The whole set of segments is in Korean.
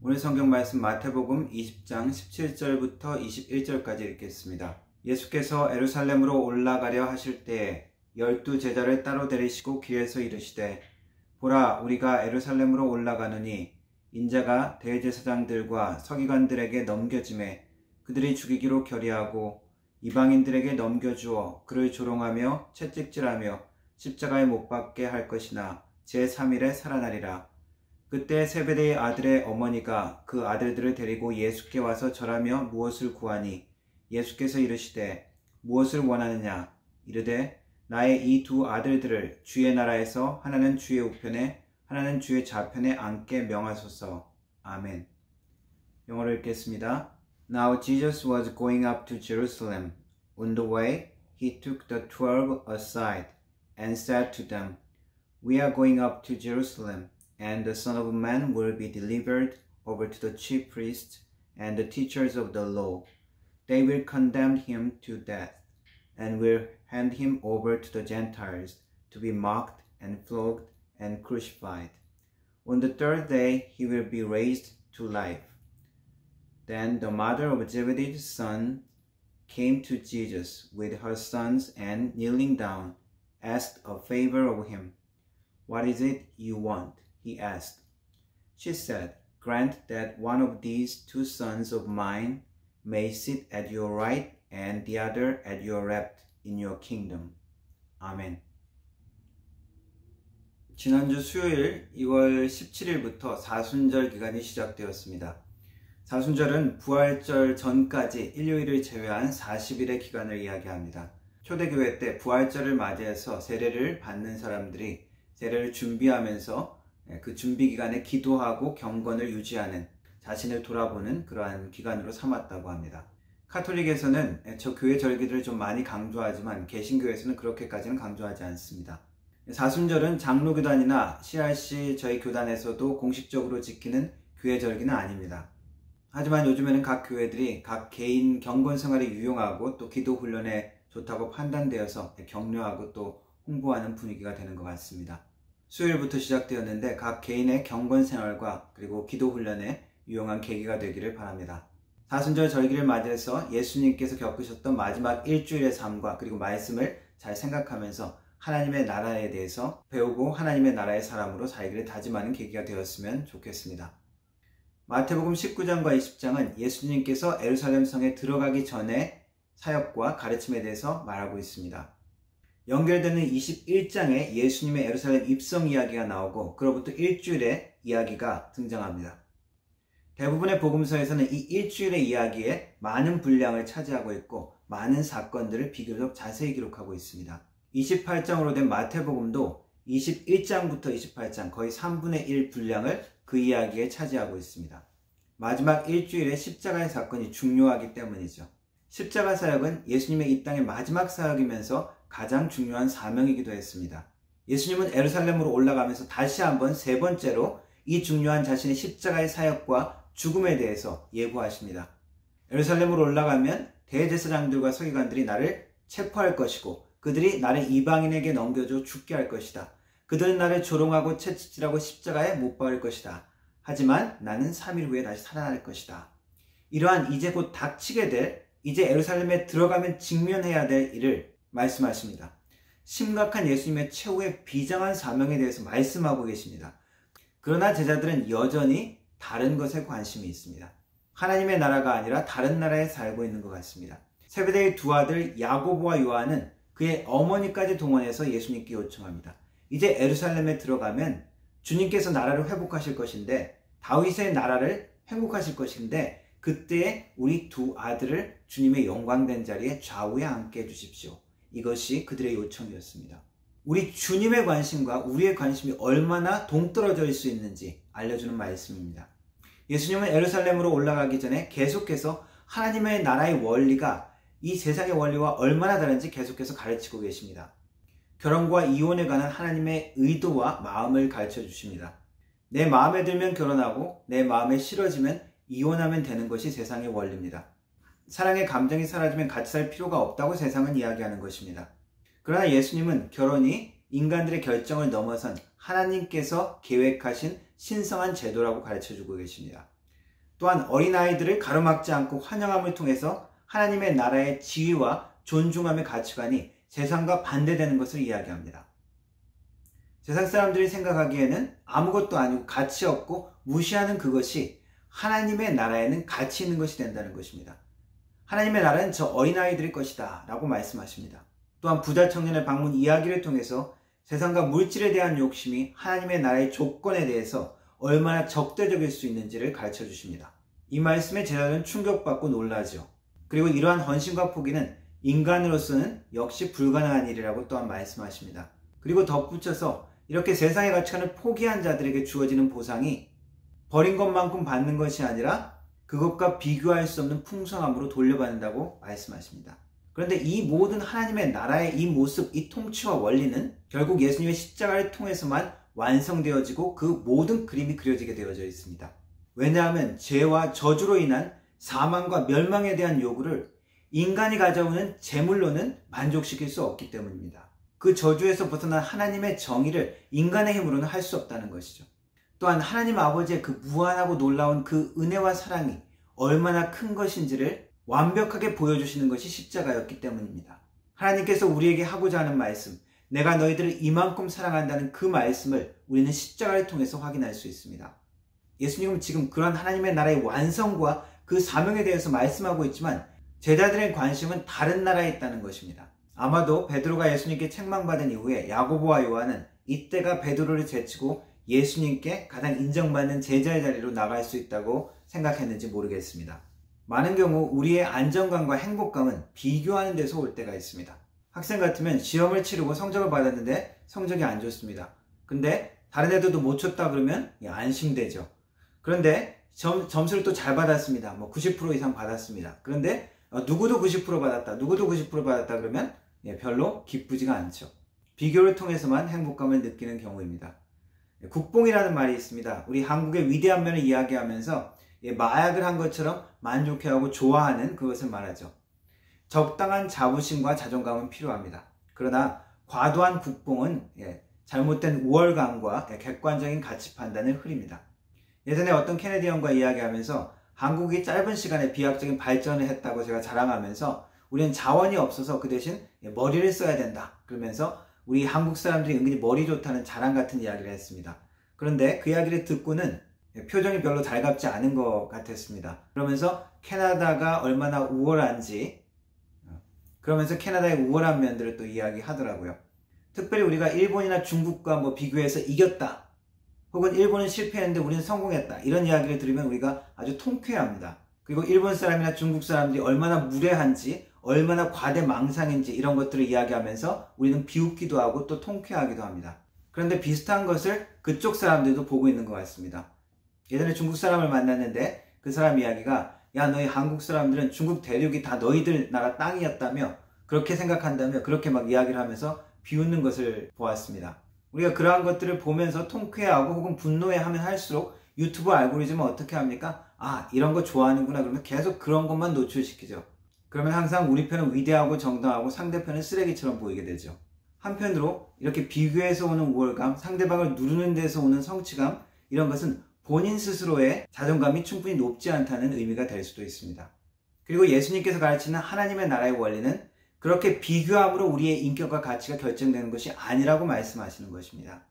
오늘 성경 말씀 마태복음 20장 17절부터 21절까지 읽겠습니다. 예수께서 예루살렘으로 올라가려 하실 때에 12 제자를 따로 데리시고 길에서 이르시되 보라 우리가 예루살렘으로 올라가느니 인자가 대제사장들과 서기관들에게 넘겨짐에 그들이 죽이기로 결의하고 이방인들에게 넘겨주어 그를 조롱하며 채찍질하며 십자가에 못 박게 할 것이나 제3일에 살아나리라. 그때 세베대의 아들의 어머니가 그 아들들을 데리고 예수께 와서 절하며 무엇을 구하니 예수께서 이르시되 무엇을 원하느냐 이르되 나의 이 두 아들들을 주의 나라에서 하나는 주의 우편에 하나는 주의 좌편에 앉게 명하소서. 아멘. 영어로 읽겠습니다. Now Jesus was going up to Jerusalem. On the way, he took the 12 aside and said to them, We are going up to Jerusalem, and the Son of Man will be delivered over to the chief priests and the teachers of the law. They will condemn him to death, and will hand him over to the Gentiles to be mocked and flogged and crucified. On the third day he will be raised to life. Then the mother of Zebedee's son came to Jesus with her sons and kneeling down, asked a favor of him. What is it you want? He asked. She said, Grant that one of these two sons of mine may sit at your right and the other at your left in your kingdom. 아멘. 지난주 수요일 2월 17일부터 사순절 기간이 시작되었습니다. 사순절은 부활절 전까지 일요일을 제외한 40일의 기간을 이야기합니다. 초대교회 때 부활절을 맞이해서 세례를 받는 사람들이 세례를 준비하면서 그 준비 기간에 기도하고 경건을 유지하는, 자신을 돌아보는 그러한 기간으로 삼았다고 합니다. 카톨릭에서는 저 교회 절기들을 좀 많이 강조하지만 개신교에서는 그렇게까지는 강조하지 않습니다. 사순절은 장로교단이나 CRC 저희 교단에서도 공식적으로 지키는 교회 절기는 아닙니다. 하지만 요즘에는 각 교회들이 각 개인 경건 생활에 유용하고 또 기도 훈련에 좋다고 판단되어서 격려하고 또 홍보하는 분위기가 되는 것 같습니다. 수요일부터 시작되었는데 각 개인의 경건 생활과 그리고 기도 훈련에 유용한 계기가 되기를 바랍니다. 사순절 절기를 맞이해서 예수님께서 겪으셨던 마지막 일주일의 삶과 그리고 말씀을 잘 생각하면서 하나님의 나라에 대해서 배우고 하나님의 나라의 사람으로 살기를 다짐하는 계기가 되었으면 좋겠습니다. 마태복음 19장과 20장은 예수님께서 예루살렘 성에 들어가기 전에 사역과 가르침에 대해서 말하고 있습니다. 연결되는 21장에 예수님의 예루살렘 입성 이야기가 나오고 그로부터 일주일의 이야기가 등장합니다. 대부분의 복음서에서는 이 일주일의 이야기에 많은 분량을 차지하고 있고 많은 사건들을 비교적 자세히 기록하고 있습니다. 28장으로 된 마태복음도 21장부터 28장 거의 3분의 1 분량을 그 이야기에 차지하고 있습니다. 마지막 일주일의 십자가의 사건이 중요하기 때문이죠. 십자가 사역은 예수님의 이 땅의 마지막 사역이면서 가장 중요한 사명이기도 했습니다. 예수님은 예루살렘으로 올라가면서 다시 한번 세 번째로 이 중요한 자신의 십자가의 사역과 죽음에 대해서 예고하십니다. 예루살렘으로 올라가면 대제사장들과 서기관들이 나를 체포할 것이고 그들이 나를 이방인에게 넘겨줘 죽게 할 것이다. 그들은 나를 조롱하고 채찍질하고 십자가에 못 박을 것이다. 하지만 나는 3일 후에 다시 살아날 것이다. 이러한 이제 곧 닥치게 될, 이제 예루살렘에 들어가면 직면해야 될 일을 말씀하십니다. 심각한 예수님의 최후의 비장한 사명에 대해서 말씀하고 계십니다. 그러나 제자들은 여전히 다른 것에 관심이 있습니다. 하나님의 나라가 아니라 다른 나라에 살고 있는 것 같습니다. 세베대의 두 아들 야고보와 요한은 그의 어머니까지 동원해서 예수님께 요청합니다. 이제 예루살렘에 들어가면 주님께서 나라를 회복하실 것인데, 다윗의 나라를 회복하실 것인데 그때 우리 두 아들을 주님의 영광된 자리에 좌우에 앉게 해주십시오. 이것이 그들의 요청이었습니다. 우리 주님의 관심과 우리의 관심이 얼마나 동떨어질 수 있는지 알려주는 말씀입니다. 예수님은 예루살렘으로 올라가기 전에 계속해서 하나님의 나라의 원리가 이 세상의 원리와 얼마나 다른지 계속해서 가르치고 계십니다. 결혼과 이혼에 관한 하나님의 의도와 마음을 가르쳐 주십니다. 내 마음에 들면 결혼하고 내 마음에 싫어지면 이혼하면 되는 것이 세상의 원리입니다. 사랑의 감정이 사라지면 같이 살 필요가 없다고 세상은 이야기하는 것입니다. 그러나 예수님은 결혼이 인간들의 결정을 넘어선 하나님께서 계획하신 신성한 제도라고 가르쳐주고 계십니다. 또한 어린아이들을 가로막지 않고 환영함을 통해서 하나님의 나라의 지위와 존중함의 가치관이 세상과 반대되는 것을 이야기합니다. 세상 사람들이 생각하기에는 아무것도 아니고 가치 없고 무시하는 그것이 하나님의 나라에는 가치 있는 것이 된다는 것입니다. 하나님의 나라는 저 어린아이들의 것이다 라고 말씀하십니다. 또한 부자 청년의 방문 이야기를 통해서 세상과 물질에 대한 욕심이 하나님의 나라의 조건에 대해서 얼마나 적대적일 수 있는지를 가르쳐 주십니다. 이 말씀에 제자들은 충격받고 놀라죠. 그리고 이러한 헌신과 포기는 인간으로서는 역시 불가능한 일이라고 또한 말씀하십니다. 그리고 덧붙여서 이렇게 세상의 가치관을 포기한 자들에게 주어지는 보상이 버린 것만큼 받는 것이 아니라 그것과 비교할 수 없는 풍성함으로 돌려받는다고 말씀하십니다. 그런데 이 모든 하나님의 나라의 이 모습, 이 통치와 원리는 결국 예수님의 십자가를 통해서만 완성되어지고 그 모든 그림이 그려지게 되어져 있습니다. 왜냐하면 죄와 저주로 인한 사망과 멸망에 대한 요구를 인간이 가져오는 재물로는 만족시킬 수 없기 때문입니다. 그 저주에서 벗어난 하나님의 정의를 인간의 힘으로는 할 수 없다는 것이죠. 또한 하나님 아버지의 그 무한하고 놀라운 그 은혜와 사랑이 얼마나 큰 것인지를 완벽하게 보여주시는 것이 십자가였기 때문입니다. 하나님께서 우리에게 하고자 하는 말씀, 내가 너희들을 이만큼 사랑한다는 그 말씀을 우리는 십자가를 통해서 확인할 수 있습니다. 예수님은 지금 그런 하나님의 나라의 완성과 그 사명에 대해서 말씀하고 있지만 제자들의 관심은 다른 나라에 있다는 것입니다. 아마도 베드로가 예수님께 책망받은 이후에 야고보와 요한은 이때가 베드로를 제치고 예수님께 가장 인정받는 제자의 자리로 나갈 수 있다고 생각했는지 모르겠습니다. 많은 경우 우리의 안정감과 행복감은 비교하는 데서 올 때가 있습니다. 학생 같으면 시험을 치르고 성적을 받았는데 성적이 안 좋습니다. 근데 다른 애들도 못 쳤다 그러면 안심되죠. 그런데 점수를 또 잘 받았습니다. 90% 이상 받았습니다. 그런데 누구도 90% 받았다, 누구도 90% 받았다 그러면 별로 기쁘지가 않죠. 비교를 통해서만 행복감을 느끼는 경우입니다. 국뽕이라는 말이 있습니다. 우리 한국의 위대한 면을 이야기하면서 마약을 한 것처럼 만족해하고 좋아하는 그것을 말하죠. 적당한 자부심과 자존감은 필요합니다. 그러나 과도한 국뽕은 잘못된 우월감과 객관적인 가치 판단을 흐립니다. 예전에 어떤 케네디 형과 이야기하면서 한국이 짧은 시간에 비약적인 발전을 했다고 제가 자랑하면서 우리는 자원이 없어서 그 대신 머리를 써야 된다 그러면서 우리 한국 사람들이 은근히 머리 좋다는 자랑 같은 이야기를 했습니다. 그런데 그 이야기를 듣고는 표정이 별로 달갑지 않은 것 같았습니다. 그러면서 캐나다가 얼마나 우월한지, 그러면서 캐나다의 우월한 면들을 또 이야기하더라고요. 특별히 우리가 일본이나 중국과 비교해서 이겼다, 혹은 일본은 실패했는데 우리는 성공했다, 이런 이야기를 들으면 우리가 아주 통쾌합니다. 그리고 일본 사람이나 중국 사람들이 얼마나 무례한지, 얼마나 과대망상인지 이런 것들을 이야기하면서 우리는 비웃기도 하고 또 통쾌하기도 합니다. 그런데 비슷한 것을 그쪽 사람들도 보고 있는 것 같습니다. 예전에 중국 사람을 만났는데 그 사람 이야기가, 야, 너희 한국 사람들은 중국 대륙이 다 너희들 나라 땅이었다며, 그렇게 생각한다며, 그렇게 막 이야기를 하면서 비웃는 것을 보았습니다. 우리가 그러한 것들을 보면서 통쾌하고 혹은 분노해하면 할수록 유튜브 알고리즘은 어떻게 합니까? 이런 거 좋아하는구나 그러면 계속 그런 것만 노출시키죠. 그러면 항상 우리 편은 위대하고 정당하고 상대편은 쓰레기처럼 보이게 되죠. 한편으로 이렇게 비교해서 오는 우월감, 상대방을 누르는 데서 오는 성취감, 이런 것은 본인 스스로의 자존감이 충분히 높지 않다는 의미가 될 수도 있습니다. 그리고 예수님께서 가르치는 하나님의 나라의 원리는 그렇게 비교함으로 우리의 인격과 가치가 결정되는 것이 아니라고 말씀하시는 것입니다.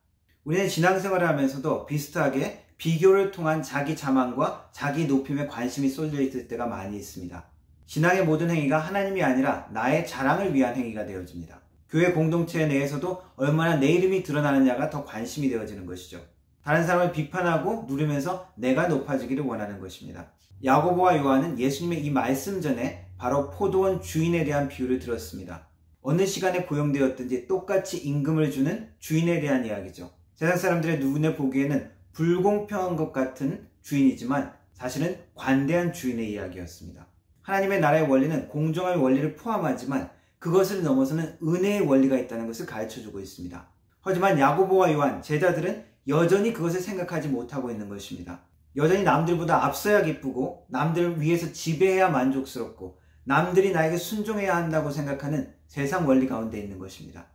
우리는 신앙생활을 하면서도 비슷하게 비교를 통한 자기 자만과 자기 높임에 관심이 쏠려 있을 때가 많이 있습니다. 신앙의 모든 행위가 하나님이 아니라 나의 자랑을 위한 행위가 되어집니다. 교회 공동체 내에서도 얼마나 내 이름이 드러나느냐가 더 관심이 되어지는 것이죠. 다른 사람을 비판하고 누르면서 내가 높아지기를 원하는 것입니다. 야고보와 요한은 예수님의 이 말씀 전에 바로 포도원 주인에 대한 비유를 들었습니다. 어느 시간에 고용되었든지 똑같이 임금을 주는 주인에 대한 이야기죠. 세상 사람들의 눈에 보기에는 불공평한 것 같은 주인이지만 사실은 관대한 주인의 이야기였습니다. 하나님의 나라의 원리는 공정한 원리를 포함하지만 그것을 넘어서는 은혜의 원리가 있다는 것을 가르쳐주고 있습니다. 하지만 야고보와 요한, 제자들은 여전히 그것을 생각하지 못하고 있는 것입니다. 여전히 남들보다 앞서야 기쁘고 남들을 위해서 지배해야 만족스럽고 남들이 나에게 순종해야 한다고 생각하는 세상 원리 가운데 있는 것입니다.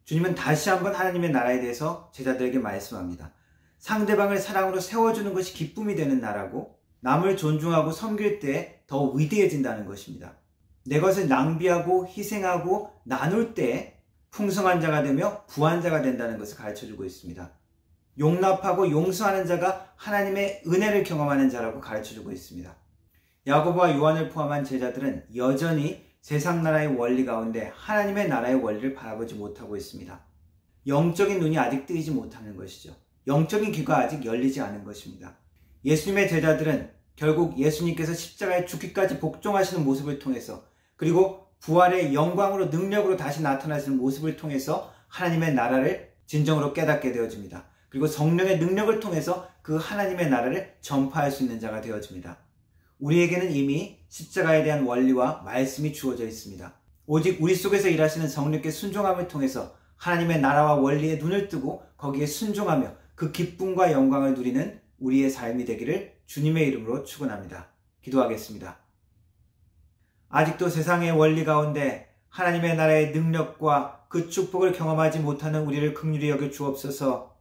주님은 다시 한번 하나님의 나라에 대해서 제자들에게 말씀합니다. 상대방을 사랑으로 세워주는 것이 기쁨이 되는 나라고 남을 존중하고 섬길 때 더 위대해진다는 것입니다. 내 것을 낭비하고 희생하고 나눌 때 풍성한 자가 되며 부한 자가 된다는 것을 가르쳐주고 있습니다. 용납하고 용서하는 자가 하나님의 은혜를 경험하는 자라고 가르쳐주고 있습니다. 야고보와 요한을 포함한 제자들은 여전히 세상 나라의 원리 가운데 하나님의 나라의 원리를 바라보지 못하고 있습니다. 영적인 눈이 아직 뜨이지 못하는 것이죠. 영적인 귀가 아직 열리지 않은 것입니다. 예수님의 제자들은 결국 예수님께서 십자가에 죽기까지 복종하시는 모습을 통해서, 그리고 부활의 영광으로 능력으로 다시 나타나시는 모습을 통해서 하나님의 나라를 진정으로 깨닫게 되어집니다. 그리고 성령의 능력을 통해서 그 하나님의 나라를 전파할 수 있는 자가 되어집니다. 우리에게는 이미 십자가에 대한 원리와 말씀이 주어져 있습니다. 오직 우리 속에서 일하시는 성령께 순종함을 통해서 하나님의 나라와 원리에 눈을 뜨고 거기에 순종하며 그 기쁨과 영광을 누리는 우리의 삶이 되기를 주님의 이름으로 축원합니다. 기도하겠습니다. 아직도 세상의 원리 가운데 하나님의 나라의 능력과 그 축복을 경험하지 못하는 우리를 긍휼히 여겨 주옵소서.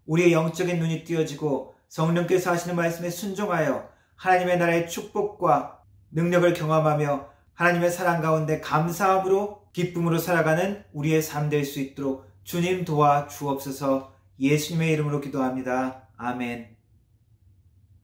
우리의 영적인 눈이 띄어지고 성령께서 하시는 말씀에 순종하여 하나님의 나라의 축복과 능력을 경험하며 하나님의 사랑 가운데 감사함으로 기쁨으로 살아가는 우리의 삶 될 수 있도록 주님 도와 주옵소서. 예수님의 이름으로 기도합니다. 아멘.